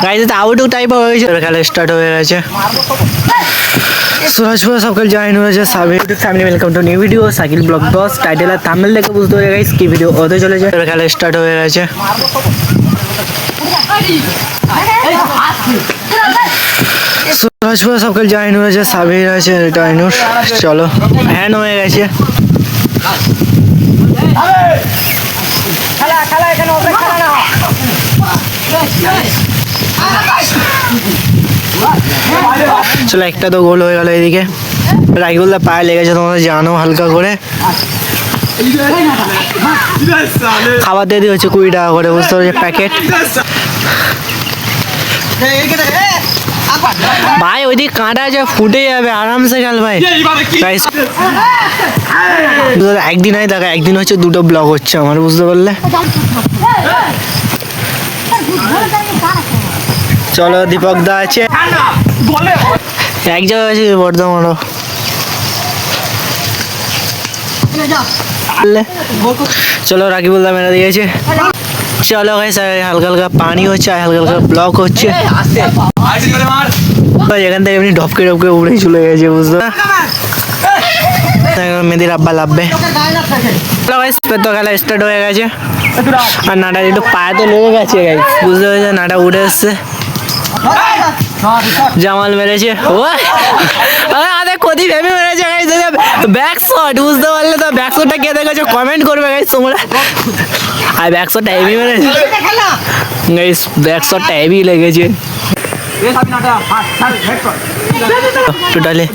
Guys outdoor type হয়ে গেছে, খেলা স্টার্ট হয়ে গেছে। সুরাজপুর সকাল জয়েন হয়েছে সাবি family, welcome to new video cycle vlog 10। Title আর থাম্বনেল দেখে বুঝতে পারে গাইস কি ভিডিও হতে চলেছে। খেলা স্টার্ট হয়ে গেছে। সুরাজপুর সকাল জয়েন হয়েছে সাবির আছে টাইনুর, চলো হ্যান হয়ে গেছে। চলো একটা তো গোল হয়ে গেল এদিকে। রাকিবুল্লাহ পায়ে লেগেছে, তোমাদের জানো হালকা করে। খাবার দিয়ে দিয়ে হচ্ছে 20 টাকা করে, বুঝতে পারছি প্যাকেট। ভাই ওইদিকে কাঁটা আছে, ফুটে যাবে, আরামসে খেল ভাই। একদিন হয় দেখা, একদিন হচ্ছে দুটো ব্লগ হচ্ছে আমার, বুঝতে পারলে। চলো দীপক দা আছে এক জায়গায় আছে বর্ধমানও। চলো রাকিবুল্লাহ মেরে দিয়েছে। চলো গাইস হালকা হালকা পানি হচ্ছে আর হালকা হালকা ব্লক হচ্ছে। এখান থেকে এমনি ঢপকে ঢপকে উড়ে চলে গেছে, বুঝতে মেয়েদের আব্বা লাভবে। চলো গাইস তো খেলা স্টার্ট হয়ে গেছে। আর নাটা একটু পায়ে তো লেগে গেছে গাইস, বুঝতে পেরেছে, নাটা উঠে এসছে। জামাল মেরেছে, ও আরে কোথি ভেবে মেরেছে গাইস, ব্যাক শট, বুঝতে পারলে তো। ব্যাক শটটা কে দেখেছো কমেন্ট করবে গাইস তোমরা। আর ব্যাক শটটা হেভি মেরেছে গাইস, ব্যাক শটটা হেভি লেগেছে টোটালি।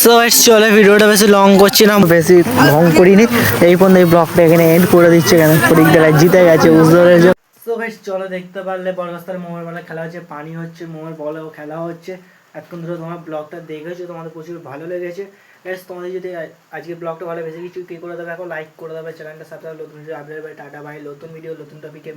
সো গাইস চলো ভিডিওটা বেশি লং করছি না, বেশি লং করিনি। এই পর্যন্ত এই ব্লগটা এখানে এন্ড করে দিচ্ছে, কেন পরীক্ষা জিতে গেছে, বুঝতে পেরেছো। সো গাইস চলো দেখতে পারলে বড়গাছার মোমের বলে খেলা হচ্ছে, পানি হচ্ছে, মোমের বলেও খেলা হচ্ছে। এতক্ষণ ধরে তোমার ব্লগটা দেখেছো, তোমাদের প্রচুর ভালো লেগেছে গাইস। তোমাদের যদি আজকে ব্লগটা ভালো বেশি কিছু কি করে দেবে, এখন লাইক করে দেবে, চ্যানেলটা সাবস্ক্রাইব, নতুন ভিডিও আপডেট, টাটা বাই, নতুন ভিডিও নতুন টপিকে।